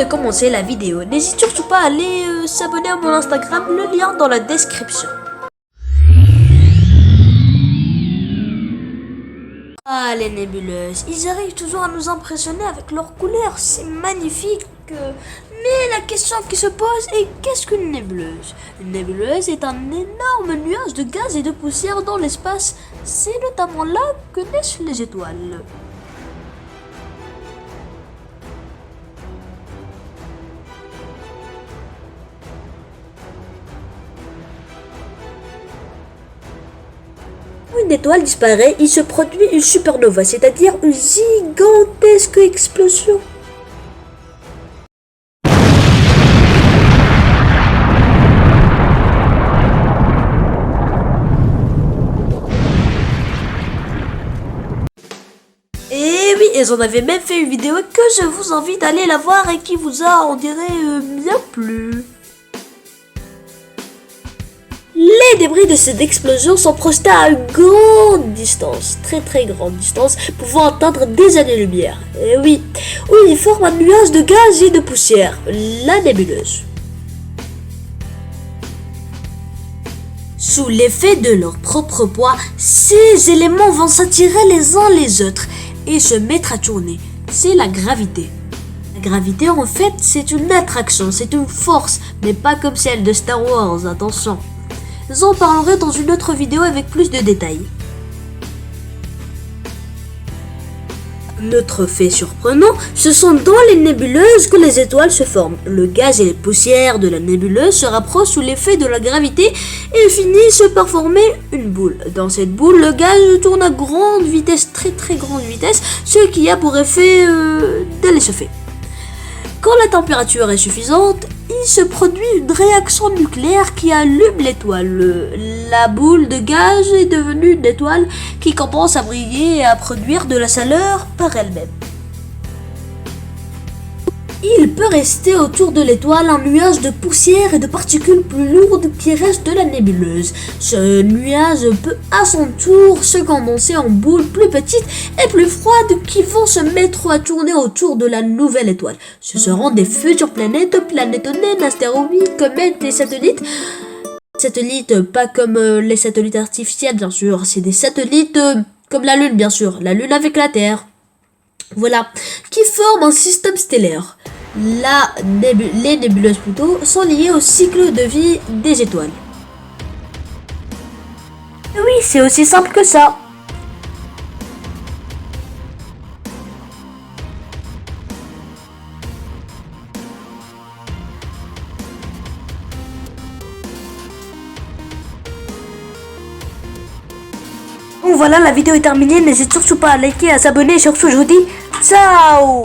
commencer la vidéo, n'hésite surtout pas à aller s'abonner à mon Instagram, le lien dans la description. Ah, les nébuleuses, ils arrivent toujours à nous impressionner avec leurs couleurs, c'est magnifique. Mais la question qui se pose est qu'est-ce qu'une nébuleuse? Une nébuleuse est un énorme nuage de gaz et de poussière dans l'espace. C'est notamment là que naissent les étoiles. Une étoile disparaît, il se produit une supernova, c'est-à-dire une gigantesque explosion. Et oui, ils en avaient même fait une vidéo que je vous invite à aller la voir et qui vous a, on dirait, bien plu. Les débris de cette explosion sont projetés à une grande distance, très grande distance, pouvant atteindre des années-lumière. Et oui, où ils forment un nuage de gaz et de poussière, la nébuleuse. Sous l'effet de leur propre poids, ces éléments vont s'attirer les uns les autres et se mettre à tourner. C'est la gravité. La gravité, en fait, c'est une attraction, c'est une force, mais pas comme celle de Star Wars, attention. J'en parlerai dans une autre vidéo avec plus de détails. Un autre fait surprenant, ce sont dans les nébuleuses que les étoiles se forment. Le gaz et les poussières de la nébuleuse se rapprochent sous l'effet de la gravité et finissent par former une boule. Dans cette boule, le gaz tourne à grande vitesse, très grande vitesse, ce qui a pour effet d'aller se faire. Quand la température est suffisante, il se produit une réaction nucléaire qui allume l'étoile. La boule de gaz est devenue une étoile qui commence à briller et à produire de la chaleur par elle-même. Il peut rester autour de l'étoile un nuage de poussière et de particules plus lourdes qui restent de la nébuleuse. Ce nuage peut à son tour se condenser en boules plus petites et plus froides qui vont se mettre à tourner autour de la nouvelle étoile. Ce seront des futures planètes naines, astéroïdes, comètes et satellites. Satellites, pas comme les satellites artificiels bien sûr, c'est des satellites comme la Lune bien sûr, la Lune avec la Terre. Voilà, qui forment un système stellaire. Les nébuleuses plutôt sont liées au cycle de vie des étoiles. Oui, c'est aussi simple que ça. Bon voilà, la vidéo est terminée, n'hésite surtout pas à liker, à s'abonner et surtout je vous dis ciao.